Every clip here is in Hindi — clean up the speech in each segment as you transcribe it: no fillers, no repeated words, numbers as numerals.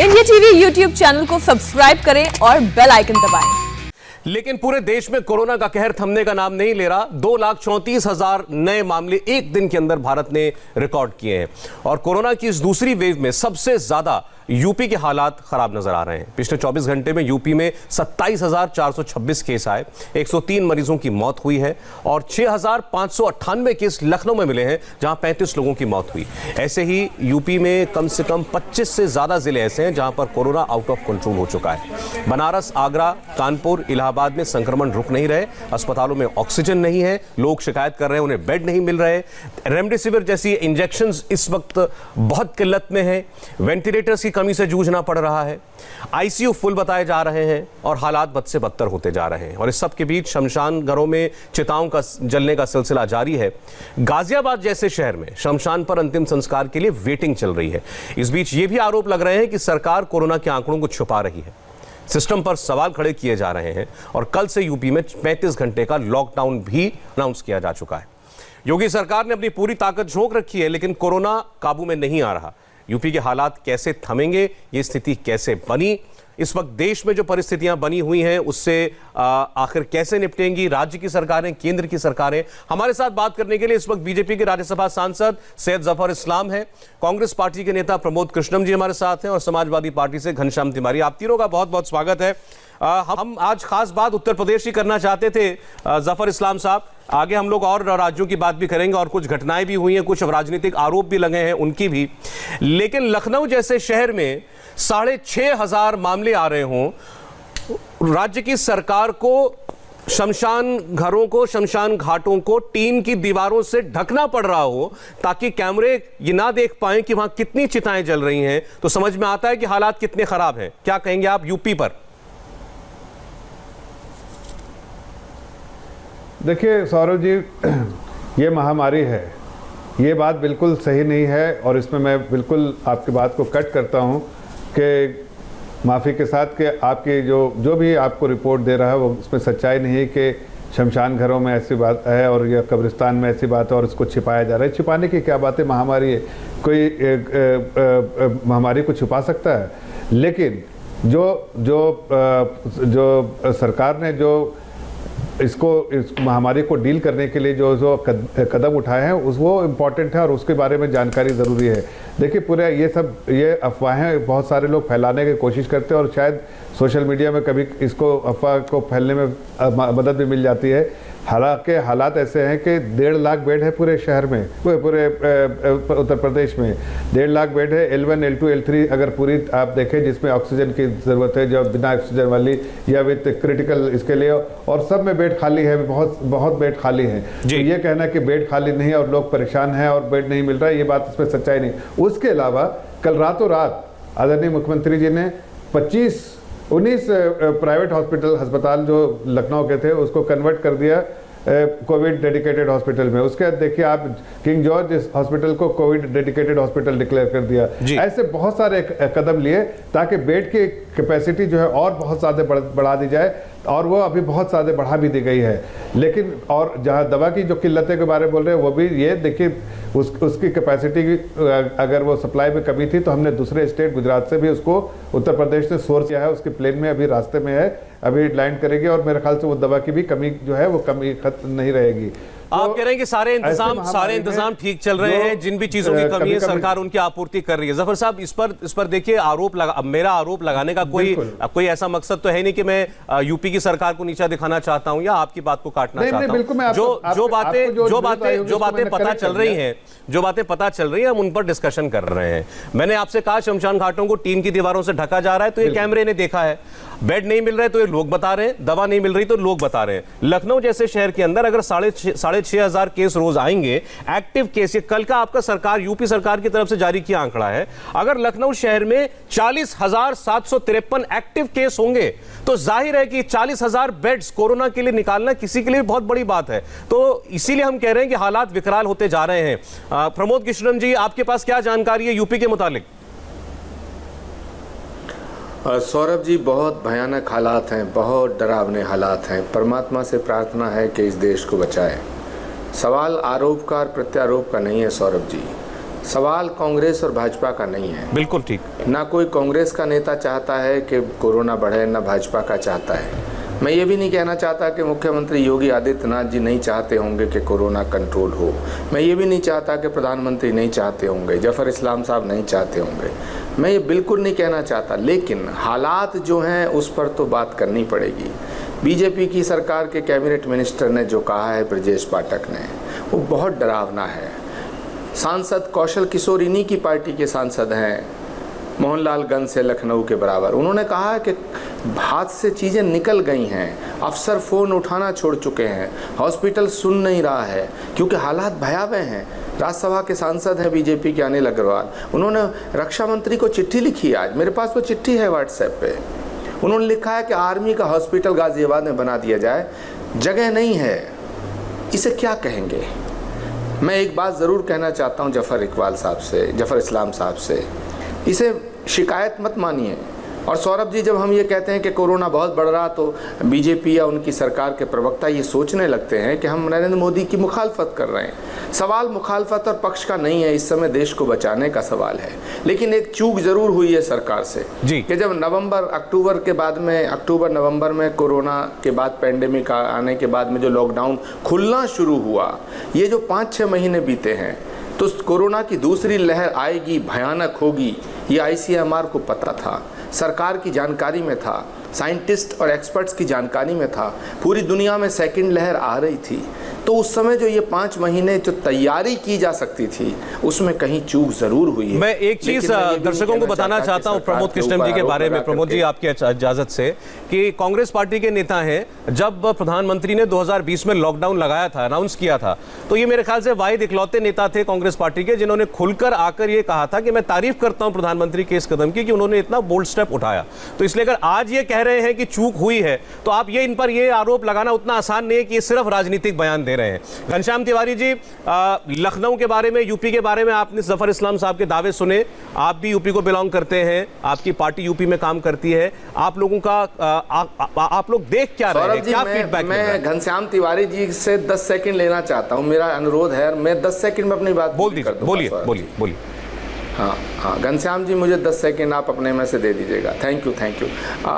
इंडिया टीवी यूट्यूब चैनल को सब्सक्राइब करें और बेल आइकन दबाएं। लेकिन पूरे देश में कोरोना का कहर थमने का नाम नहीं ले रहा। 2,34,000 नए मामले एक दिन के अंदर भारत ने रिकॉर्ड किए हैं और कोरोना की इस दूसरी वेव में सबसे ज्यादा यूपी के हालात खराब नजर आ रहे हैं। पिछले 24 घंटे में यूपी में 27,426 केस आए, 103 मरीजों की मौत हुई है और 6,598 केस लखनऊ में मिले हैं जहां 35 लोगों की मौत हुई। ऐसे ही यूपी में कम से कम 25 से ज्यादा जिले ऐसे हैं जहां पर कोरोना आउट ऑफ कंट्रोल हो चुका है। बनारस, आगरा, कानपुर, इलाहाबाद में संक्रमण रुक नहीं रहे। अस्पतालों में ऑक्सीजन नहीं है, लोग शिकायत कर रहे हैं उन्हें बेड नहीं मिल रहे। रेमडेसिविर जैसी इंजेक्शन इस वक्त बहुत किल्लत में है। वेंटिलेटर्स की कमी से जूझना पड़ रहा है। आईसीयू फुल बताए जा रहे हैं और हालात बद से बदतर होते जा रहे हैं। और इस सब के बीच शमशान घरों में चिताओं का जलने का सिलसिला जारी है। गाजियाबाद जैसे शहर में शमशान पर अंतिम संस्कार के लिए वेटिंग चल रही है। इस बीच ये भी आरोप लग रहे हैं कि सरकार कोरोना के आंकड़ों को छुपा रही है। सिस्टम पर सवाल खड़े किए जा रहे हैं और कल से यूपी में 35 घंटे का लॉकडाउन भी अनाउंस किया जा चुका है। योगी सरकार ने अपनी पूरी ताकत झोंक रखी है, लेकिन कोरोना काबू में नहीं आ रहा। यूपी के हालात कैसे थमेंगे, ये स्थिति कैसे बनी, इस वक्त देश में जो परिस्थितियां बनी हुई हैं उससे आखिर कैसे निपटेंगी राज्य की सरकारें, केंद्र की सरकारें। हमारे साथ बात करने के लिए इस वक्त बीजेपी के राज्यसभा सांसद सैयद जफर इस्लाम हैं, कांग्रेस पार्टी के नेता प्रमोद कृष्णम जी हमारे साथ हैं और समाजवादी पार्टी से घनश्याम तिवारी। आप तीनों का बहुत बहुत स्वागत है। हम आज खास बात उत्तर प्रदेश की करना चाहते थे जफर इस्लाम साहब। आगे हम लोग और राज्यों की बात भी करेंगे और कुछ घटनाएं भी हुई हैं, कुछ राजनीतिक आरोप भी लगे हैं उनकी भी। लेकिन लखनऊ जैसे शहर में 6,500 मामले आ रहे हों, राज्य की सरकार को शमशान घरों को, शमशान घाटों को टीन की दीवारों से ढकना पड़ रहा हो ताकि कैमरे ये ना देख पाएं कि वहां कितनी चिताएं जल रही हैं, तो समझ में आता है कि हालात कितने खराब हैं। क्या कहेंगे आप यूपी पर? देखिए सौरभ जी, ये महामारी है, ये बात बिल्कुल सही नहीं है और इसमें मैं बिल्कुल आपकी बात को कट करता हूँ कि माफ़ी के साथ कि आपकी जो भी आपको रिपोर्ट दे रहा है वो उसमें सच्चाई नहीं है कि शमशान घरों में ऐसी बात है और या कब्रिस्तान में ऐसी बात है और इसको छिपाया जा रहा है। छिपाने की क्या बात है, महामारी है, कोई महामारी को छुपा सकता है। लेकिन जो सरकार ने जो इस महामारी को डील करने के लिए जो कदम उठाए हैं वो इम्पॉर्टेंट है और उसके बारे में जानकारी ज़रूरी है। देखिए पूरे ये अफवाहें बहुत सारे लोग फैलाने की कोशिश करते हैं और शायद सोशल मीडिया में कभी इसको अफवाह को फैलने में मदद भी मिल जाती है। हालांकि हालात ऐसे हैं कि 1.5 लाख बेड है पूरे शहर में, पूरे उत्तर प्रदेश में 1.5 लाख बेड है। L1, L2, L3 अगर पूरी आप देखें जिसमें ऑक्सीजन की ज़रूरत है, जो बिना ऑक्सीजन वाली या विद क्रिटिकल इसके लिए, और सब में बेड खाली है, बहुत बेड खाली है। तो ये कहना कि बेड खाली नहीं है और लोग परेशान हैं और बेड नहीं मिल रहा है, ये बात इसमें सच्चाई नहीं। उसके अलावा कल रातों रात आदरणीय मुख्यमंत्री जी ने 19 प्राइवेट अस्पताल जो लखनऊ के थे उसको कन्वर्ट कर दिया कोविड डेडिकेटेड हॉस्पिटल में। उसके बाद देखिए आप किंग जॉर्ज हॉस्पिटल को कोविड डेडिकेटेड हॉस्पिटल डिक्लेयर कर दिया। ऐसे बहुत सारे कदम लिए ताकि बेड की कैपेसिटी जो है और बहुत ज़्यादा बढ़ा दी जाए और वो अभी बहुत ज़्यादा बढ़ा भी दी गई है। लेकिन और जहाँ दवा की जो किल्लतें के बारे में बोल रहे हैं वो भी ये देखिए उसकी कैपेसिटी की अगर वो सप्लाई में कमी थी तो हमने दूसरे स्टेट गुजरात से भी उसको उत्तर प्रदेश से सोर्स किया है। उसकी प्लेन में अभी रास्ते में है, अभी लैंड करेगी और मेरे ख्याल से वो दवा की भी कमी जो है वो कमी खत्म नहीं रहेगी। आप कह रहे हैं कि सारे इंतजाम ठीक चल रहे हैं, जिन भी चीजों की कमी है सरकार उनकी आपूर्ति कर रही है। जफर साहब इस पर देखिए मेरा आरोप लगाने का कोई ऐसा मकसद तो है नहीं कि मैं यूपी की सरकार को नीचा दिखाना चाहता हूं या आपकी बात को काटना चाहता हूं। जो बातें पता चल रही हैं हम उन पर डिस्कशन कर रहे हैं। मैंने आपसे कहा शमशान घाटों को टीन की दीवारों से ढका जा रहा है तो ये कैमरे ने देखा है। बेड नहीं मिल रहे तो ये लोग बता रहे हैं, दवा नहीं मिल रही तो लोग बता रहे हैं। लखनऊ जैसे शहर के अंदर अगर 6,500 केस रोज आएंगे, एक्टिव केस, ये कल का आपका यूपी सरकार की तरफ से जारी किया आंकड़ा है, अगर लखनऊ शहर में 40,753 एक्टिव केस होंगे तो जाहिर है कि 40,000 बेड्स कोरोना के लिए निकालना किसी के लिए बहुत बड़ी बात है। तो इसीलिए हम कह रहे हैं कि हालात विकराल होते जा रहे हैं। प्रमोद कृष्णन जी, आपके पास क्या जानकारी है यूपी के मुतालिक? सौरभ जी, बहुत भयानक हालात हैं, बहुत डरावने हालात हैं। परमात्मा से प्रार्थना है कि इस देश को बचाए। सवाल आरोप का और प्रत्यारोप का नहीं है सौरभ जी, सवाल कांग्रेस और भाजपा का नहीं है। बिल्कुल ठीक। ना कोई कांग्रेस का नेता चाहता है कि कोरोना बढ़े, ना भाजपा का चाहता है। मैं ये भी नहीं कहना चाहता कि मुख्यमंत्री योगी आदित्यनाथ जी नहीं चाहते होंगे कि कोरोना कंट्रोल हो। मैं ये भी नहीं चाहता कि प्रधानमंत्री नहीं चाहते होंगे, जफर इस्लाम साहब नहीं चाहते होंगे। मैं ये बिल्कुल नहीं कहना चाहता, लेकिन हालात जो हैं उस पर तो बात करनी पड़ेगी। बीजेपी की सरकार के कैबिनेट मिनिस्टर ने जो कहा है, ब्रजेश पाठक ने, वो बहुत डरावना है। सांसद कौशल किशोर इन्हीं की पार्टी के सांसद हैं, मोहनलालगंज से लखनऊ के बराबर। उन्होंने कहा है कि हाथ से चीज़ें निकल गई हैं, अफसर फ़ोन उठाना छोड़ चुके हैं, हॉस्पिटल सुन नहीं रहा है क्योंकि हालात भयावह हैं। राज्यसभा के सांसद हैं बीजेपी के अनिल अग्रवाल, उन्होंने रक्षा मंत्री को चिट्ठी लिखी। आज मेरे पास वो चिट्ठी है व्हाट्सएप पे। उन्होंने लिखा है कि आर्मी का हॉस्पिटल गाजियाबाद में बना दिया जाए, जगह नहीं है। इसे क्या कहेंगे? मैं एक बात ज़रूर कहना चाहता हूँ जफर इस्लाम साहब से, इसे शिकायत मत मानिए। और सौरभ जी, जब हम ये कहते हैं कि कोरोना बहुत बढ़ रहा, तो बीजेपी या उनकी सरकार के प्रवक्ता ये सोचने लगते हैं कि हम नरेंद्र मोदी की मुखालफत कर रहे हैं। सवाल मुखालफत और पक्ष का नहीं है, इस समय देश को बचाने का सवाल है। लेकिन एक चूक ज़रूर हुई है सरकार से कि जब अक्टूबर नवंबर में कोरोना के बाद, पेंडेमिक आने के बाद में जो लॉकडाउन खुलना शुरू हुआ, ये जो 5-6 महीने बीते हैं, तो कोरोना की दूसरी लहर आएगी, भयानक होगी, ये ICMR को पता था, सरकार की जानकारी में था, साइंटिस्ट और एक्सपर्ट्स की जानकारी में था, पूरी दुनिया में सेकंड लहर आ रही थी। तो उस समय जो ये 5 महीने जो तैयारी की जा सकती थी, उसमें कहीं चूक जरूर हुई है। मैं एक चीज दर्शकों को बताना चाहता हूं प्रमोद कृष्णन जी के बारे में। प्रमोद जी, आपकी इजाजत से, कि कांग्रेस पार्टी के नेता हैं, जब प्रधानमंत्री ने 2020 में लॉकडाउन लगाया था, अनाउंस किया था, तो ये मेरे ख्याल से वाहिद इकलौते नेता थे कांग्रेस पार्टी के जिन्होंने खुलकर आकर ये कहा था कि मैं तारीफ करता हूं प्रधानमंत्री के इस कदम की कि उन्होंने इतना बोल्ड स्टेप उठाया। तो इसलिए अगर आज ये कह रहे हैं कि चूक हुई है, तो आप ये इन पर ये आरोप लगाना उतना आसान नहीं है कि ये सिर्फ राजनीतिक बयान दे रहे हैं। घनश्याम तिवारी जी, लखनऊ के बारे में, यूपी के बारे में आपने जफर इस्लाम साहब के दावे सुने। आप भी यूपी को बिलोंग करते हैं, आपकी पार्टी यूपी में काम करती है। आप लोगों का आप लोग देख क्या रहे हैं, क्या फीडबैक? मैं घनश्याम तिवारी जी से 10 सेकंड लेना चाहता हूं, मेरा अनुरोध है। मैं 10 सेकंड में अपनी बात बोल दीजिए। बोलिए। हाँ, घनश्याम जी, मुझे 10 सेकंड आप अपने में से दे दीजिएगा। Thank you.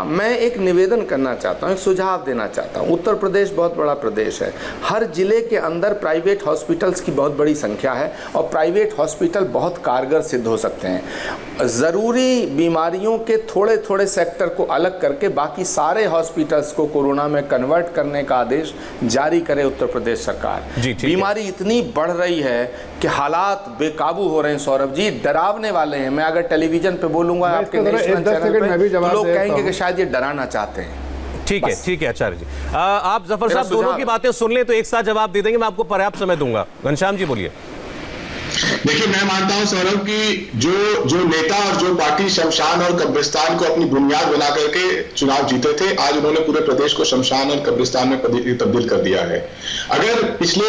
मैं एक निवेदन करना चाहता हूँ, एक सुझाव देना चाहता हूँ। उत्तर प्रदेश बहुत बड़ा प्रदेश है, हर जिले के अंदर प्राइवेट हॉस्पिटल्स की बहुत बड़ी संख्या है और प्राइवेट हॉस्पिटल बहुत कारगर सिद्ध हो सकते हैं। ज़रूरी बीमारियों के थोड़े थोड़े सेक्टर को अलग करके बाकी सारे हॉस्पिटल्स को कोरोना में कन्वर्ट करने का आदेश जारी करे उत्तर प्रदेश सरकार। बीमारी इतनी बढ़ रही है कि हालात बेकाबू हो रहे हैं सौरभ जी, डरावने वाले हैं। मैं अगर टेलीविजन पे बोलूंगा आपके नेशनल चैनल पे, तो लोग कहेंगे कि शायद ये डराना चाहते हैं। ठीक है आचार्य जी, आप जफर साहब दोनों की बातें सुन लें तो एक साथ जवाब दे देंगे, मैं आपको पर्याप्त समय दूंगा। घनश्याम जी बोलिए। देखिए, मैं मानता हूं सौरभ की जो नेता और जो पार्टी शमशान और कब्रिस्तान को अपनी बुनियाद बना करके चुनाव जीते थे, आज उन्होंने पूरे प्रदेश को शमशान और कब्रिस्तान में तब्दील कर दिया है। अगर पिछले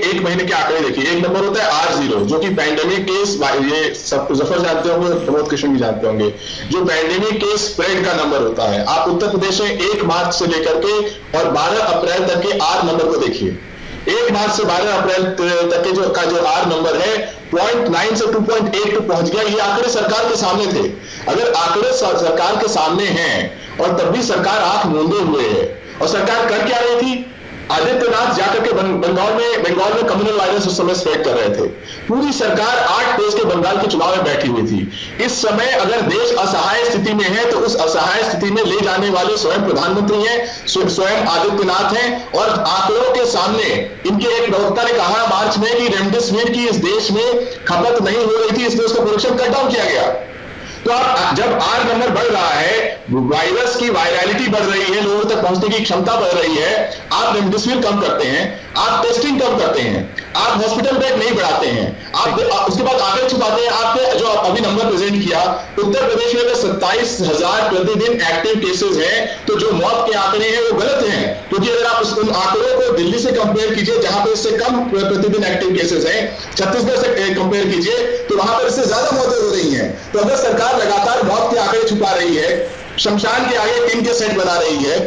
1 महीने के आंकड़े देखिए, एक नंबर होता है R0, जो कि पैंडेमिक केस, ये सब जफर जानते होंगे, प्रमोद कृष्ण भी जानते होंगे, जो पैंडेमिक केस स्प्रेड का नंबर होता है। आप उत्तर प्रदेश में 1 मार्च से लेकर के और 12 अप्रैल तक के R नंबर को देखिए। 1 मार्च से 12 अप्रैल तक के जो R नंबर है 0.9 से 2.8 पहुंच गया। ये आंकड़े सरकार के सामने थे। अगर आंकड़े सरकार के सामने हैं और तब भी सरकार आंख मूंदे हुए है, और सरकार कर क्या रही थी? आदित्यनाथ जाकर के बंगाल में कम्युनल वायरस उस समय स्प्रेड कर रहे थे। पूरी सरकार 8 देश के बंगाल के चुनाव में बैठी हुई थी। इस समय अगर देश असहाय स्थिति में है, तो उस असहाय स्थिति में ले जाने वाले स्वयं प्रधानमंत्री हैं, स्वयं आदित्यनाथ हैं। और आंकड़ों के सामने इनके एक प्रवक्ता ने कहा मार्च में कि रेमडेसिविर की इस देश में खपत नहीं हो रही थी, इसलिए उसका प्रोडक्शन कट डाउन किया गया। तो आप जब R नंबर बढ़ रहा है, वायरस की वायरलिटी बढ़ रही है, लोगों तक पहुंचने की क्षमता बढ़ रही है, आप रेमडेसिविर कम करते हैं, आप टेस्टिंग कम करते हैं, आप हॉस्पिटल बेड नहीं बढ़ाते हैं, आप उसके बाद आंकड़े छुपाते हैं। आपने जो अभी नंबर प्रेजेंट किया, उत्तर प्रदेश में 27,000 प्रतिदिन एक्टिव केसेस हैं, तो जो मौत के आंकड़े हैं वो गलत हैं। क्योंकि अगर आप उन आंकड़ों को दिल्ली से कंपेयर कीजिए, जहां पर इससे कम प्रतिदिन एक्टिव केसेस हैं, छत्तीसगढ़ से कंपेयर कीजिए, तो वहां पर इससे ज्यादा मौतें हो रही हैं। तो अगर सरकार लगातार मौत के आंकड़े छुपा रही है, शमशान के आगे टीम के सेट बना रही है,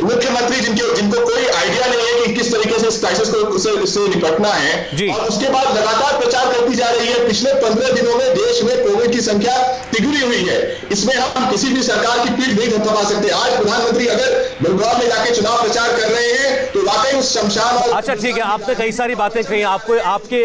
मुख्यमंत्री जिनको कोई आइडिया नहीं है कि किस तरीके से इस क्राइसिस को से निपटना है, और उसके बाद लगातार प्रचार करती जा रही है। पिछले 15 दिनों में देश में कोविड की संख्या तिगुनी हुई है। इसमें हम किसी भी सरकार की पीठ नहीं थपथपा सकते। आज प्रधानमंत्री अगर गुड़गांव में जाके चुनाव प्रचार कर रहे हैं तो वाकई उस शमशान और अच्छा ठीक है, आपने कई सारी बातें कही। आपको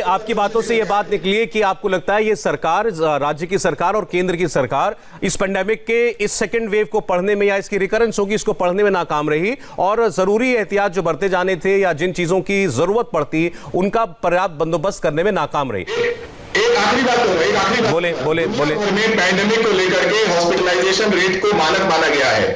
आपकी बातों से ये बात निकली है कि आपको लगता है ये सरकार, राज्य की सरकार और केंद्र की सरकार इस पेंडेमिक के इस सेकंड वेव को पढ़ने में या इसकी रिकरेंस होगी इसको पढ़ने में नाकाम रही, और जरूरी एहतियात जो बरते जाने थे या जिन चीजों की जरूरत पड़ती उनका पर्याप्त बंदोबस्त करने में नाकाम रही। एक आखिरी बात बोले पैंडेमिक को लेकर के हॉस्पिटलाइजेशन रेट को मानक माना गया है,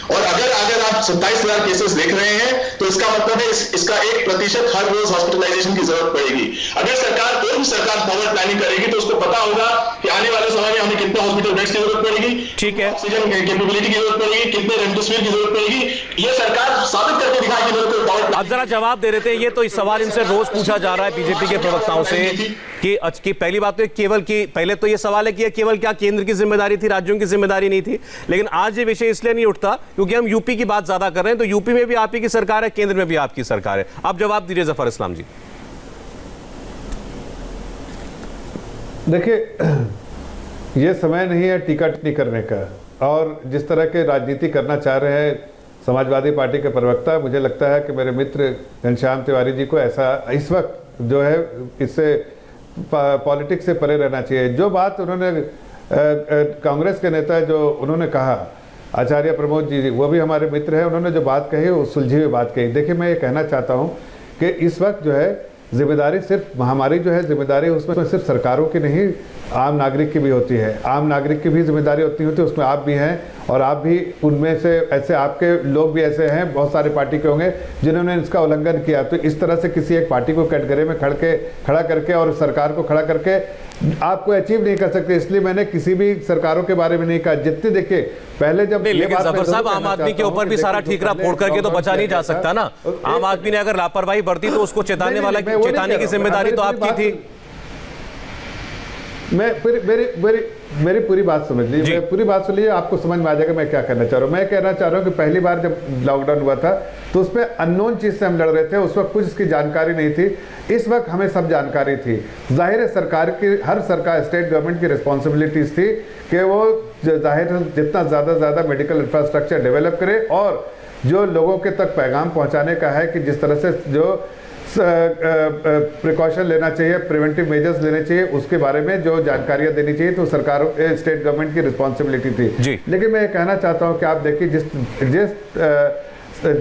और अगर आप 27,000 केसेस देख रहे हैं तो इसका मतलब है इसका 1% हर रोज हॉस्पिटलाइजेशन की जरूरत पड़ेगी। अगर कोई भी सरकार फॉरवर्ड प्लानिंग करेगी तो उसको पता होगा कि आने वाले समय में हमें कितने हॉस्पिटल बेड्स की जरूरत पड़ेगी, ठीक है, ऑक्सीजन कैपेबिलिटी की जरूरत पड़ेगी, कितने रेमडेसिविर की जरूरत पड़ेगी। ये सरकार साबित करके दिखाएगी। अब जरा जवाब दे देते हैं। ये तो इस सवाल इनसे रोज पूछा जा रहा है बीजेपी के प्रवक्ताओं से कि पहली बात तो केवल कि पहले तो ये सवाल है कि केवल क्या केंद्र की जिम्मेदारी थी, राज्यों की जिम्मेदारी नहीं थी, लेकिन आज ये विषय इसलिए नहीं उठता क्योंकि हम यूपी की बात ज्यादा कर रहे हैं। तो यूपी में भी आप ही की सरकार है, केंद्र में भी आपकी सरकार है। आप जवाब दीजिए जफर इस्लाम जी। देखिए, ये समय नहीं है टीका टिप्पणी करने का, और जिस तरह के राजनीति करना चाह रहे हैं समाजवादी पार्टी के प्रवक्ता, मुझे लगता है कि मेरे मित्र घनश्याम तिवारी जी को ऐसा इस वक्त जो है इससे पॉलिटिक्स से परे रहना चाहिए। जो बात उन्होंने कांग्रेस के नेता जो उन्होंने कहा आचार्य प्रमोद जी, वो भी हमारे मित्र हैं, उन्होंने जो बात कही वो सुलझी हुई बात कही। देखिए, मैं ये कहना चाहता हूँ कि इस वक्त जो है जिम्मेदारी सिर्फ महामारी जो है जिम्मेदारी उसमें सिर्फ सरकारों की नहीं, आम नागरिक की भी होती है। आम नागरिक की भी जिम्मेदारी होती है, उसमें आप भी हैं, और आप भी उनमें से ऐसे आपके लोग भी ऐसे हैं, बहुत सारे पार्टी के होंगे जिन्होंने इसका उल्लंघन किया। तो इस तरह से किसी एक पार्टी को कैटेगरी में खड़ा करके और सरकार को खड़ा करके आप कोई अचीव नहीं कर सकते। इसलिए मैंने किसी भी सरकारों के बारे में नहीं कहा। जितने देखिए पहले जब लेकिन जफर साहब, आम आदमी के ऊपर भी सारा ठीकरा फोड़ करके तो बचा नहीं जा सकता ना। आम आदमी ने अगर लापरवाही बरती तो उसको चेताने की जिम्मेदारी तो आपकी थी। मैं मेरी पूरी बात समझ लीजिए, पूरी बात सुन लीजिए, आपको समझ में आ जाएगा मैं क्या कहना चाह रहा हूँ। मैं कहना चाह रहा हूँ कि पहली बार जब लॉकडाउन हुआ था तो उसमें अननोन चीज से हम लड़ रहे थे, उस वक्त कुछ इसकी जानकारी नहीं थी। इस वक्त हमें सब जानकारी थी। जाहिर है सरकार की, हर सरकार, स्टेट गवर्नमेंट की रिस्पॉन्सिबिलिटीज थी कि वो जाहिर है जितना ज़्यादा मेडिकल इंफ्रास्ट्रक्चर डेवलप करे, और जो लोगों के तक पैगाम पहुँचाने का है कि जिस तरह से जो प्रिकॉशन लेना चाहिए, प्रिवेंटिव मेजर्स लेने चाहिए, उसके बारे में जो जानकारियां देनी चाहिए, तो सरकारों, स्टेट गवर्नमेंट की रिस्पॉन्सिबिलिटी थी। लेकिन मैं कहना चाहता हूं कि आप देखिए जिस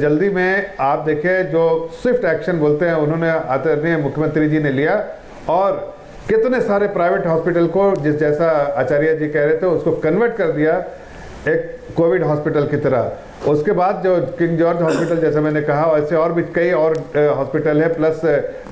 जल्दी में आप देखिए जो स्विफ्ट एक्शन बोलते हैं उन्होंने आदरणीय मुख्यमंत्री जी ने लिया, और कितने सारे प्राइवेट हॉस्पिटल को जैसा आचार्य जी कह रहे थे उसको कन्वर्ट कर दिया एक कोविड हॉस्पिटल की तरह। उसके बाद जो किंग जॉर्ज हॉस्पिटल, जैसे मैंने कहा, ऐसे और भी कई और हॉस्पिटल है, प्लस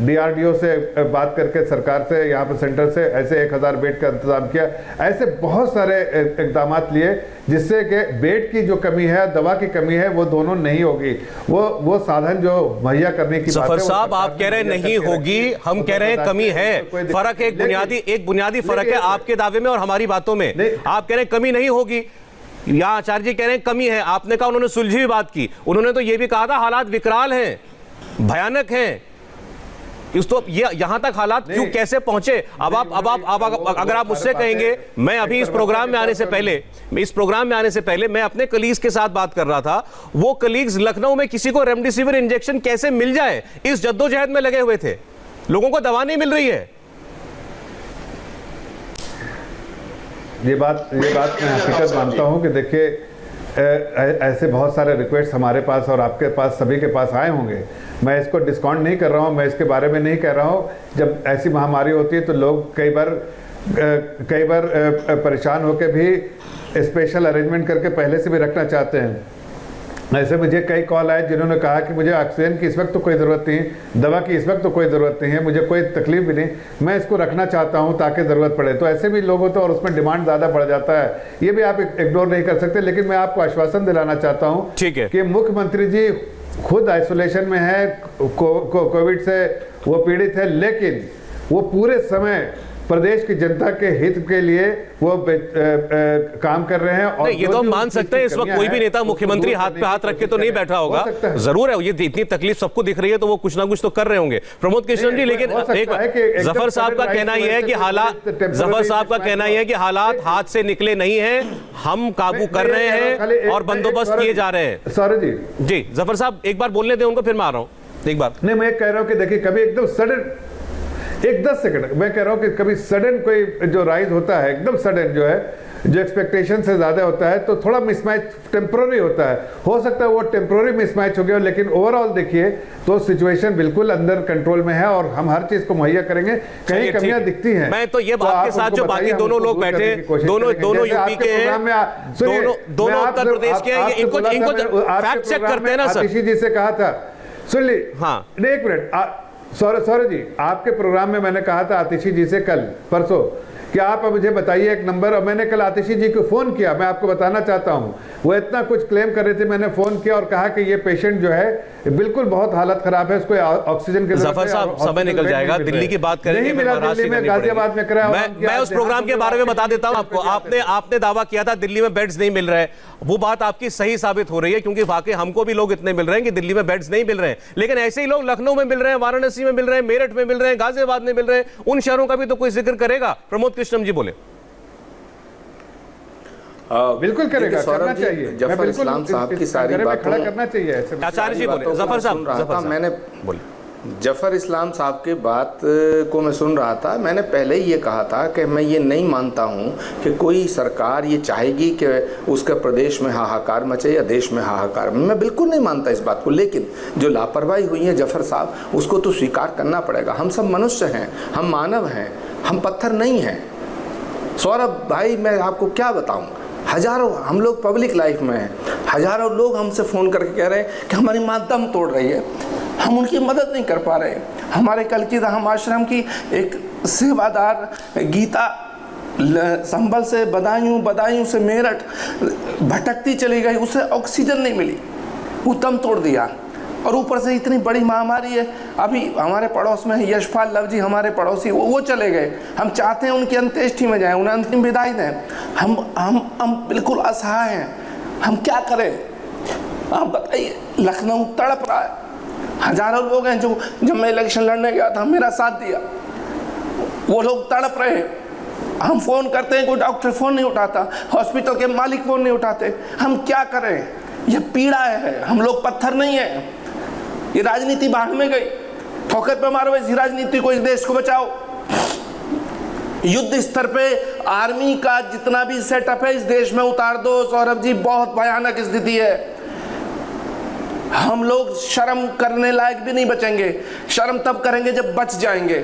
DRDO से बात करके सरकार से, यहाँ पर सेंटर से ऐसे 1000 बेड का इंतजाम किया। ऐसे बहुत सारे इकदाम लिए जिससे कि बेड की जो कमी है, दवा की कमी है, वो दोनों नहीं होगी। वो साधन जो मुहैया करने की बात है, साहब आप कह रहे हैं नहीं होगी, हम कह रहे हैं कमी है। फर्क है, एक बुनियादी फर्क है आपके दावे में और हमारी बातों में। आप कह रहे हैं कमी नहीं होगी, यहाँ आचार्य जी कह रहे हैं कमी है। आपने कहा उन्होंने सुलझी हुई बात की, उन्होंने तो ये भी कहा था हालात विकराल हैं, भयानक हैं। इस तो ये यहां तक हालात क्यों कैसे पहुंचे? अब अगर आप मुझसे कहेंगे, मैं अभी इस प्रोग्राम में आने से पहले मैं अपने कलीग्स के साथ बात कर रहा था। वो कलीग्स लखनऊ में किसी को रेमडेसिविर इंजेक्शन कैसे मिल जाए इस जद्दोजहद में लगे हुए थे। लोगों को दवा नहीं मिल रही है। ये बात मैं हकीकत मानता हूँ कि देखिए ऐसे बहुत सारे रिक्वेस्ट हमारे पास और आपके पास, सभी के पास आए होंगे। मैं इसको डिस्काउंट नहीं कर रहा हूँ, मैं इसके बारे में नहीं कह रहा हूँ। जब ऐसी महामारी होती है तो लोग कई बार परेशान होकर भी स्पेशल अरेंजमेंट करके पहले से भी रखना चाहते हैं। ऐसे मुझे कई कॉल आए जिन्होंने कहा कि मुझे ऑक्सीजन की इस वक्त तो कोई ज़रूरत नहीं, दवा की इस वक्त तो कोई ज़रूरत नहीं है, मुझे कोई तकलीफ भी नहीं, मैं इसको रखना चाहता हूं ताकि ज़रूरत पड़े। तो ऐसे भी लोग हो तो, और उसमें डिमांड ज़्यादा बढ़ जाता है, ये भी आप इग्नोर नहीं कर सकते। लेकिन मैं आपको आश्वासन दिलाना चाहता हूँ कि मुख्यमंत्री जी खुद आइसोलेशन में है, कोविड से वो पीड़ित है, लेकिन वो पूरे समय प्रदेश की जनता के हित के लिए वो काम कर रहे हैं। और ये तो हम मान सकते हैं, इस वक्त कोई भी नेता मुख्यमंत्री हाथ पे हाथ रख के तो नहीं बैठा होगा, जरूर है ये इतनी तकलीफ सबको दिख रही है तो वो कुछ ना कुछ तो कर रहे होंगे प्रमोद कृष्णन जी। लेकिन जफर साहब का कहना यह है कि हालात हाथ से निकले नहीं है, हम काबू कर रहे हैं और बंदोबस्त किए जा रहे हैं। सौरभ जी जफर साहब एक बार बोलने दें उनको, फिर मैं आ रहा हूं एक बार। नहीं, मैं कह रहा हूं कि देखिए कभी एकदम सडन, एक 10 सेकंड मैं कह रहा हूं कि कभी सडन कोई जो राइज होता है, एकदम सडन जो है, जो एक्सपेक्टेशन से ज्यादा होता है, तो थोड़ा मिसमैच टेम्पोररी होता है। हो सकता है वो टेम्पोररी मिसमैच हो गया, लेकिन ओवरऑल देखिए तो सिचुएशन बिल्कुल अंदर कंट्रोल में है और हम हर चीज को मुहैया करेंगे। कहीं कमियां दिखती हैं। मैं तो ये बात के साथ जो बाकी दोनों लोग बैठे, दोनों यूपी के हैं, दोनों उत्तर प्रदेश के हैं, इनको फैक्ट चेक करते हैं ना सर। आतिशी जी से कहा था, सुन ली, हाँ एक मिनट सौरभ जी, आपके प्रोग्राम में मैंने कहा था आतिशी जी से कल परसों कि आप मुझे बताइए एक नंबर, और मैंने कल आतिशी जी को फोन किया। मैं आपको बताना चाहता हूं, वो इतना कुछ क्लेम कर रहे थे, मैंने फोन किया और कहा कि ये पेशेंट जो है बिल्कुल बहुत हालत खराब है, उसको ऑक्सीजन की जफर साहब समय निकल जाएगा, दिल्ली की बात करेंगे, नहीं मिला दिल्ली में, गाजियाबाद में कराया। मैं उस प्रोग्राम के बारे में बता देता हूं आपको। आपने दावा किया था दिल्ली में बेड्स नहीं मिल रहे, वो बात आपकी सही साबित हो रही है, क्योंकि वाकई हमको भी लोग इतने मिल रहे हैं कि दिल्ली में बेड्स नहीं मिल रहे हैं, लेकिन ऐसे ही लोग लखनऊ में मिल रहे हैं, वाराणसी में मिल रहे हैं, मेरठ में मिल रहे हैं, गाजियाबाद में मिल रहे हैं। उन शहरों का भी तो कोई जिक्र करेगा? प्रमोद कृष्णन जी बोले। बिल्कुल करेगा, करना चाहिए। जफर इस्लाम साहब की सारी बातों खड़ा करना चाहिए। आचार्य जी बोले, जफर साहब मैंने बोले, जफर इस्लाम साहब की बात को मैं सुन रहा था। मैंने पहले ही ये कहा था कि मैं ये नहीं मानता हूँ कि कोई सरकार ये चाहेगी कि उसके प्रदेश में हाहाकार मचे या देश में हाहाकार। मैं बिल्कुल नहीं मानता इस बात को, लेकिन जो लापरवाही हुई है जफर साहब, उसको तो स्वीकार करना पड़ेगा। हम सब मनुष्य हैं, हम मानव हैं, हम पत्थर नहीं हैं। सौरभ भाई मैं आपको क्या बताऊँ, हजारों हम लोग पब्लिक लाइफ में हैं, हजारों लोग हमसे फ़ोन करके कह रहे हैं कि हमारी माँ दम तोड़ रही है, हम उनकी मदद नहीं कर पा रहे। हमारे कल की धाम आश्रम की एक सेवादार गीता संभल से बदायूं से मेरठ भटकती चली गई, उसे ऑक्सीजन नहीं मिली, वो दम तोड़ दिया। और ऊपर से इतनी बड़ी महामारी है। अभी हमारे पड़ोस में यशपाल लव जी हमारे पड़ोसी, वो चले गए। हम चाहते हैं उनकी अंत्येष्टि में जाएं, उन्हें अंतिम विदाई दें। हम बिल्कुल असहाय हैं, हम क्या करें आप बताइए। लखनऊ तड़प रहा है, हजारों लोग हैं जो जब मैं इलेक्शन लड़ने गया था मेरा साथ दिया, वो लोग तड़प रहे हैं। हम फ़ोन करते हैं, कोई डॉक्टर फ़ोन नहीं उठाता, हॉस्पिटल के मालिक फ़ोन नहीं उठाते। हम क्या करें, यह पीड़ा है। हम लोग पत्थर नहीं है। ये राजनीति बाहर में गई, ठोकर पे मारो, इसी राजनीति को, इस देश को बचाओ। युद्ध स्तर पे आर्मी का जितना भी सेटअप है इस देश में उतार दो। सौरभ जी बहुत भयानक स्थिति है। हम लोग शर्म करने लायक भी नहीं बचेंगे। शर्म तब करेंगे जब बच जाएंगे।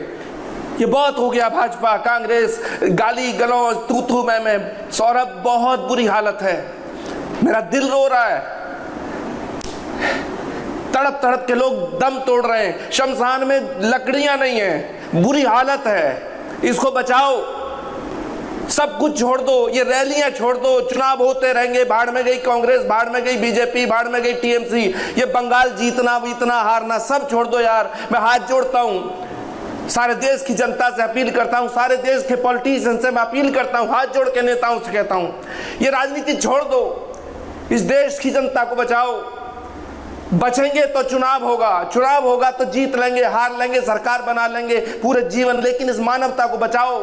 ये बहुत हो गया, भाजपा कांग्रेस गाली गलौज तू तू मैं। सौरभ बहुत बुरी हालत है, मेरा दिल रो रहा है। तड़प तड़प के लोग दम तोड़ रहे हैं, शमशान में लकड़ियां नहीं है, बुरी हालत है। इसको बचाओ, सब कुछ छोड़ दो, ये रैलियां छोड़ दो, चुनाव होते रहेंगे। बाढ़ में गई कांग्रेस, बाढ़ में गई बीजेपी, बाढ़ में गई टीएमसी, ये बंगाल जीतना बीतना हारना सब छोड़ दो यार। मैं हाथ जोड़ता हूं, सारे देश की जनता से अपील करता हूं, सारे देश के पॉलिटिशियन से मैं अपील करता हूं, हाथ जोड़ के नेताओं से कहता हूं, ये राजनीति छोड़ दो, इस देश की जनता को बचाओ। बचेंगे तो चुनाव होगा तो जीत लेंगे, हार लेंगे, सरकार बना लेंगे पूरे जीवन, लेकिन इस मानवता को बचाओ।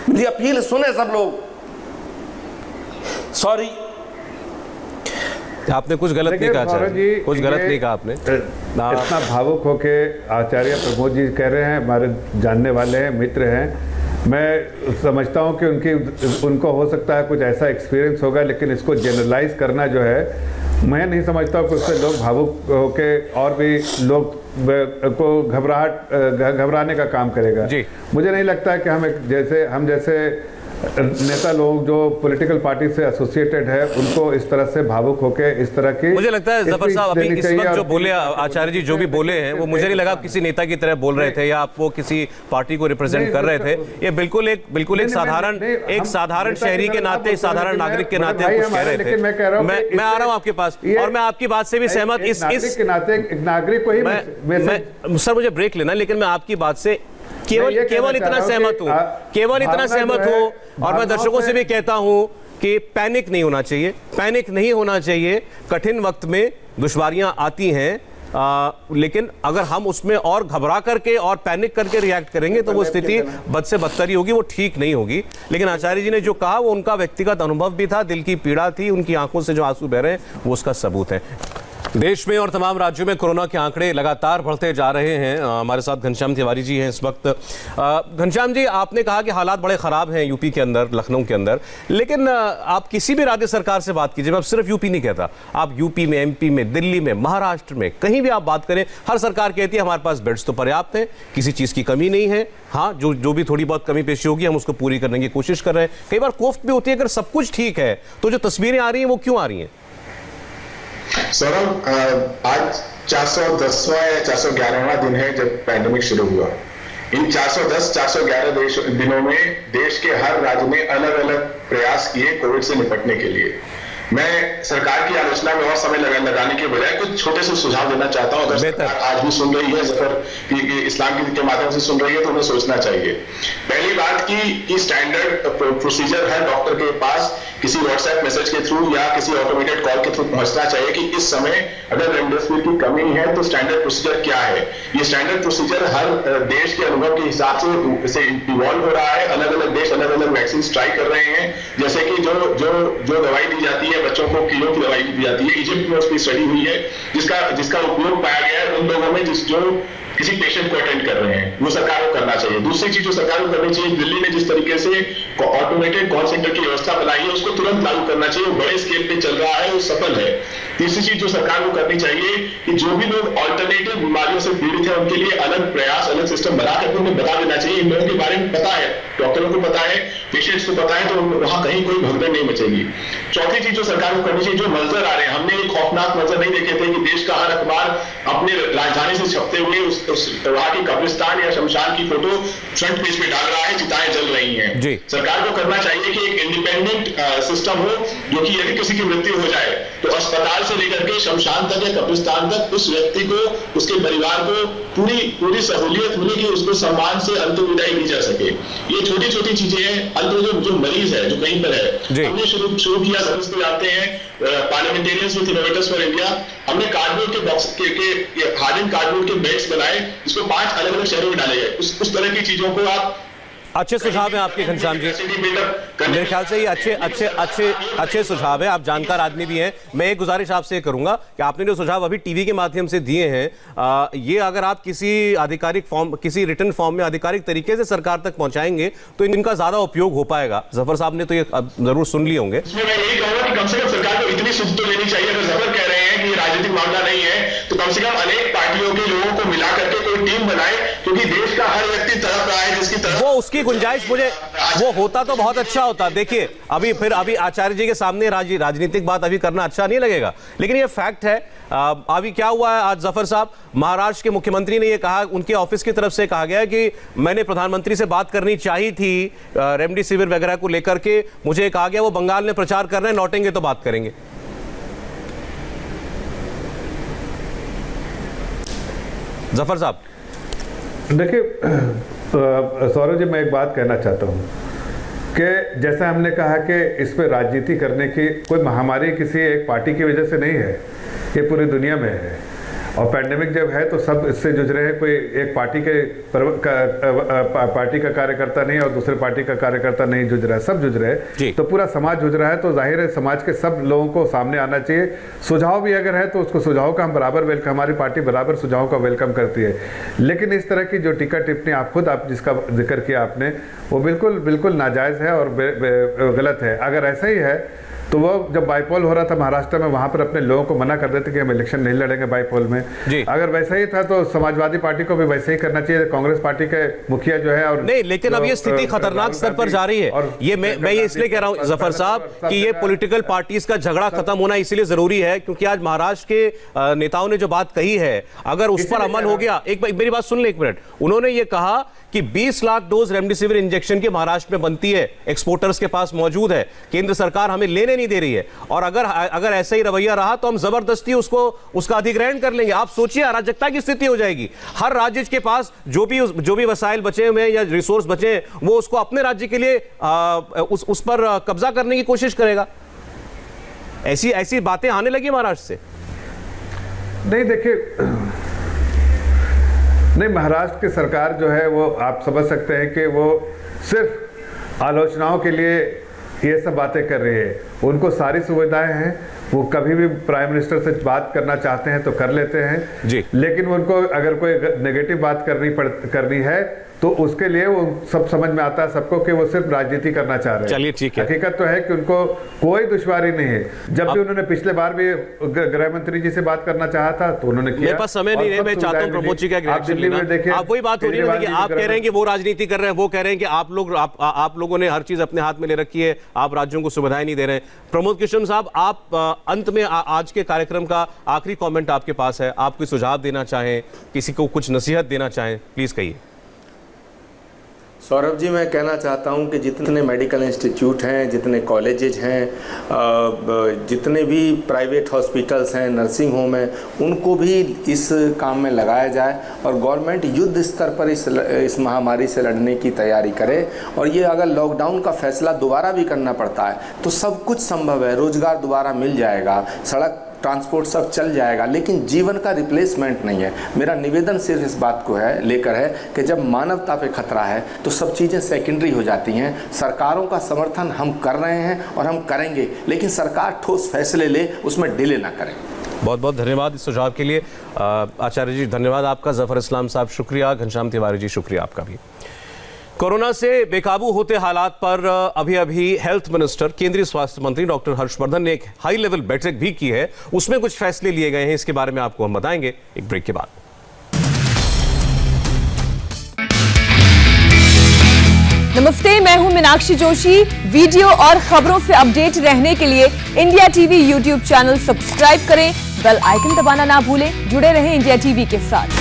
मेरी अपील सुने सब लोग। सॉरी, आपने कुछ गलत नहीं कहा, कुछ गलत नहीं कहा आपने। इतना भावुक होके आचार्य प्रमोद जी कह रहे हैं, हमारे जानने वाले हैं, मित्र हैं। मैं समझता हूं कि उनको हो सकता है कुछ ऐसा एक्सपीरियंस होगा, लेकिन इसको जनरलाइज करना जो है, मैं नहीं समझता कि उससे लोग भावुक होके और भी लोग को घबराने का काम करेगा। मुझे नहीं लगता है कि हम जैसे नेता लोग जो पॉलिटिकल पार्टी से एसोसिएटेड है, उनको इस तरह से भावुक होके इस तरह की, मुझे लगता है जफर साहब अभी इस वक्त जो बोले आचार्य जी, जो भी बोले हैं वो मुझे नहीं लगा किसी नेता की तरह बोल रहे थे या आप वो किसी पार्टी को रिप्रेजेंट कर रहे थे। ये बिल्कुल एक साधारण शहरी के नाते, साधारण नागरिक के नाते कुछ कह रहे थे। मैं आ रहा हूँ आपके पास और मैं आपकी बात से भी सहमत, इस नागरिक को ही सर मुझे ब्रेक लेना, लेकिन मैं आपकी बात से केवल इतना सहमत हूं, केवल इतना सहमत हूं। और मैं दर्शकों से भी कहता हूं कि पैनिक नहीं होना चाहिए, पैनिक नहीं होना चाहिए। कठिन वक्त में दुश्वारियां आती हैं, लेकिन अगर हम उसमें और घबरा करके और पैनिक करके रिएक्ट करेंगे तो वो स्थिति बद से बदतर ही होगी, वो ठीक नहीं होगी। लेकिन आचार्य जी ने जो कहा वो उनका व्यक्तिगत अनुभव भी था, दिल की पीड़ा थी, उनकी आंखों से जो आंसू बह रहे हैं वो उसका सबूत है। देश में और तमाम राज्यों में कोरोना के आंकड़े लगातार बढ़ते जा रहे हैं। हमारे साथ घनश्याम तिवारी जी हैं इस वक्त। घनश्याम जी, आपने कहा कि हालात बड़े ख़राब हैं यूपी के अंदर, लखनऊ के अंदर, लेकिन आप किसी भी राज्य सरकार से बात कीजिए, मैं सिर्फ यूपी नहीं कहता, आप यूपी में, एमपी में, दिल्ली में, महाराष्ट्र में, कहीं भी आप बात करें, हर सरकार कहती है हमारे पास बेड्स तो पर्याप्त हैं, किसी चीज़ की कमी नहीं है। हाँ, जो भी थोड़ी बहुत कमी पेशी होगी हम उसको पूरी करने की कोशिश कर रहे हैं। कई बार कोफ्त भी होती है, अगर सब कुछ ठीक है तो जो तस्वीरें आ रही हैं वो क्यों आ रही हैं? सौरभ, आज 410वां या 411वां दिन है जब पैंडेमिक शुरू हुआ। इन 410-411 दिनों में देश के हर राज्य ने अलग अलग प्रयास किए कोविड से निपटने के लिए। मैं सरकार की आलोचना में और समय लगाने के बजाय कुछ छोटे से सुझाव देना चाहता हूं। अगर सरकार आज भी सुन रही है, जफर इस्लाम के माध्यम से सुन रही है, तो उन्हें सोचना चाहिए। पहली बात की स्टैंडर्ड प्रोसीजर है डॉक्टर के पास किसी व्हाट्सएप मैसेज के थ्रू या किसी ऑटोमेटेड कॉल के थ्रू पहुंचना चाहिए कि इस समय अगर रेमडेसिविर की कमी है तो स्टैंडर्ड प्रोसीजर क्या है। ये स्टैंडर्ड प्रोसीजर हर देश के अनुभव के हिसाब से इवॉल्व हो रहा है। अलग अलग देश अलग अलग वैक्सीन ट्राई कर रहे हैं। जैसे कि जो दवाई दी जाती है बच्चों को, कीड़ों की दवाई दी जाती है, इजिप्ट में उसकी स्टडी हुई है जिसका उपयोग पाया गया है उन लोगों में जो किसी पेशेंट को अटेंड कर रहे हैं। वो सरकार को करना चाहिए। दूसरी चीज जो सरकार को करनी चाहिए, दिल्ली ने जिस तरीके से ऑटोमेटेड कॉल सेंटर की व्यवस्था बनाई है उसको तुरंत लागू करना चाहिए। बड़े स्केल पे चल रहा है, वो सफल है। तीसरी चीज जो सरकार को करनी चाहिए कि जो भी लोग ऑल्टरनेटिव बीमारियों से पीड़ित है उनके लिए अलग प्रयास, अलग सिस्टम बना करके उन्हें बता देना चाहिए। इन लोगों के बारे में पता है, डॉक्टरों को पता है, पेशेंट्स को पता है, तो वहां कहीं कोई भगदड़ नहीं मचेगी। चौथी चीज जो सरकार को करनी चाहिए, जो मंजर आ रहे हैं, हमने एक खौफनाक मंजर नहीं देखे थे कि देश का हर अखबार अपने राजधानी से छपते हुए वहां की कब्रिस्तान या शमशान की फोटो फ्रंट पेज पे डाल रहा है, चिताएं जल रही हैं। सरकार को करना चाहिए कि एक इंडिपेंडेंट सिस्टम हो जो कि यदि किसी की मृत्यु हो जाए तो अस्पताल से लेकर के शमशान तक या कब्रिस्तान तक उस व्यक्ति को, उसके परिवार को पूरी सहूलियत मिले कि उसको सम्मान से अंतिम विदाई दी जा सके। ये छोटी छोटी चीजें हैं। अंत में जो मरीज है, जो कहीं पर है, हमने शुरू किया, सब को जानते हैं, parliamentarians with innovators for India, हमने कार्डबोर्ड के बॉक्स के हार्डन कार्डबोर्ड के बेड्स बनाए, इसको 5 अलग अलग शहरों में डाले गए। उस तरह की चीजों को आप अच्छे सुझाव हैं आपके घनश्याम जी, मेरे ख्याल से ये अच्छे सुझाव है। आप जानकार आदमी भी हैं। मैं एक गुजारिश आपसे करूंगा कि आपने जो सुझाव अभी टीवी के माध्यम से दिए हैं, ये अगर आप किसी आधिकारिक फॉर्म, किसी रिटन फॉर्म में आधिकारिक तरीके से सरकार तक पहुंचाएंगे तो इनका ज्यादा उपयोग हो पाएगा। जफर साहब ने तो ये जरूर सुन लिए होंगे। मैं यही कहूंगा कि कम से कम सरकार को इतनी सुध तो लेनी चाहिए। अगर जफर कह रहे हैं कि ये राजनीतिक मामला नहीं है तो कम से कम अनेक पार्टियों के लोगों को मिला करके कोई टीम बनाए, क्योंकि देश का हर व्यक्ति तड़प रहा है जिसकी तरफ वो उसकी गुंजाइश, मुझे वो होता तो बहुत अच्छा होता। देखिए अभी आचार्य जी के सामने राजनीतिक बात अभी करना अच्छा नहीं लगेगा, लेकिन ये फैक्ट है। अभी क्या हुआ है आज जफर साहब, महाराष्ट्र के मुख्यमंत्री ने ये कहा, उनके ऑफिस की तरफ से कहा गया कि मैंने प्रधानमंत्री से बात करनी चाहिए थी रेमडेसिविर वगैरह को लेकर के, मुझे कहा गया वो बंगाल में प्रचार कर रहे हैं, लौटेंगे तो बात करेंगे। जफर साहब देखिए सौरभ जी, मैं एक बात कहना चाहता हूँ कि जैसा हमने कहा कि इस पर राजनीति करने की कोई महामारी किसी एक पार्टी की वजह से नहीं है, ये पूरी दुनिया में है। और पैंडेमिक जब है तो सब इससे जूझ रहे हैं। कोई एक पार्टी का कार्यकर्ता नहीं और दूसरे पार्टी का कार्यकर्ता नहीं जूझ रहा है, सब जूझ रहे हैं। तो पूरा समाज जूझ रहा है, तो जाहिर है समाज के सब लोगों को सामने आना चाहिए। सुझाव भी अगर है तो उसको सुझाव का हम बराबर वेलकम, हमारी पार्टी बराबर सुझाव का वेलकम करती है। लेकिन इस तरह की जो टीका टिप्पणी आप जिसका जिक्र किया आपने, वो बिल्कुल नाजायज़ है और गलत है। अगर ऐसा ही है तो वो जब बाईपोल हो रहा था महाराष्ट्र में, वहां पर अपने लोगों को मना कर देते कि हम इलेक्शन नहीं लड़ेंगे बाईपोल में। अगर वैसा ही था तो समाजवादी पार्टी को भी वैसे ही करना चाहिए। कांग्रेस पार्टी के मुखिया जो है और नहीं, लेकिन अब ये स्थिति खतरनाक स्तर पर जा रही है। और ये मैं ये इसलिए कह रहा हूं जफर साहब कि ये पॉलिटिकल पार्टीज का झगड़ा खत्म होना इसलिए जरूरी है क्योंकि आज महाराष्ट्र के नेताओं ने जो बात कही है, अगर उस पर अमल हो गया, एक मेरी बात सुन ले 1 मिनट। उन्होंने ये कहा कि 20 लाख डोज रेमडेसिविर इंजेक्शन की महाराष्ट्र में बनती है, एक्सपोर्टर्स के पास मौजूद है, केंद्र सरकार हमें लेने नहीं दे रही है, और अगर ऐसा ही रवैया रहा तो हम जबरदस्ती उसका अधिग्रहण कर लेंगे। आप सोचिए, अराजकता की स्थिति हो जाएगी। हर राज्य के पास जो भी वसाइल बचे हुए हैं या रिसोर्स बचे हैं, वो उसको अपने राज्य के लिए उस पर कब्जा करने की कोशिश करेगा। ऐसी बातें आने लगी महाराष्ट्र से। नहीं, देखिए, नहीं, महाराष्ट्र की सरकार जो है वो आप समझ सकते हैं कि वो सिर्फ आलोचनाओं के लिए ये सब बातें कर रही है। उनको सारी सुविधाएं हैं, वो कभी भी प्राइम मिनिस्टर से बात करना चाहते हैं तो कर लेते हैं जी। लेकिन उनको अगर कोई नेगेटिव बात करनी है तो उसके लिए वो सब समझ में आता है सबको कि वो सिर्फ राजनीति करना चाह रहे हैं। चलिए, ठीक है। हकीकत तो है कि उनको कोई दुश्वारी नहीं है। जब भी उन्होंने पिछले बार भी गृह मंत्री जी से बात करना चाहा था तो उन्होंने किया। मेरे पास समय नहीं है, मैं चाहता हूं प्रमोद जी का रिएक्शन लेना। आप वही बात हो रही है कि आप कह रहे हैं कि वो राजनीति कर रहे हैं, वो कह रहे हैं कि आप लोगों ने हर चीज अपने हाथ में ले रखी है, आप राज्यों को सुविधाएं नहीं दे रहे हैं। प्रमोद कृष्ण साहब, आप अंत में आज के कार्यक्रम का आखिरी कमेंट आपके पास है, आप कोई सुझाव देना चाहें, किसी को कुछ नसीहत देना चाहें, प्लीज कहिए। सौरभ जी, मैं कहना चाहता हूं कि जितने मेडिकल इंस्टीट्यूट हैं, जितने कॉलेजेज हैं, जितने भी प्राइवेट हॉस्पिटल्स हैं, नर्सिंग होम हैं, उनको भी इस काम में लगाया जाए और गवर्नमेंट युद्ध स्तर पर इस महामारी से लड़ने की तैयारी करे। और ये अगर लॉकडाउन का फैसला दोबारा भी करना पड़ता है तो सब कुछ संभव है, रोजगार दोबारा मिल जाएगा, सड़क ट्रांसपोर्ट सब चल जाएगा, लेकिन जीवन का रिप्लेसमेंट नहीं है। मेरा निवेदन सिर्फ इस बात को लेकर है कि जब मानवता पे खतरा है तो सब चीज़ें सेकेंडरी हो जाती हैं। सरकारों का समर्थन हम कर रहे हैं और हम करेंगे, लेकिन सरकार ठोस फैसले ले, उसमें डिले ना करें। बहुत बहुत धन्यवाद इस सुझाव के लिए। आचार्य जी धन्यवाद आपका, जफर इस्लाम साहब शुक्रिया, घनश्याम तिवारी जी शुक्रिया आपका भी। कोरोना से बेकाबू होते हालात पर अभी हेल्थ मिनिस्टर, केंद्रीय स्वास्थ्य मंत्री डॉक्टर हर्षवर्धन ने एक हाई लेवल बैठक भी की है, उसमें कुछ फैसले लिए गए हैं। इसके बारे में आपको हम बताएंगे एक ब्रेक के बाद। नमस्ते, मैं हूं मीनाक्षी जोशी। वीडियो और खबरों से अपडेट रहने के लिए India TV YouTube channel subscribe करें, बेल आइकन दबाना ना भूलें। जुड़े रहें इंडिया टीवी के साथ।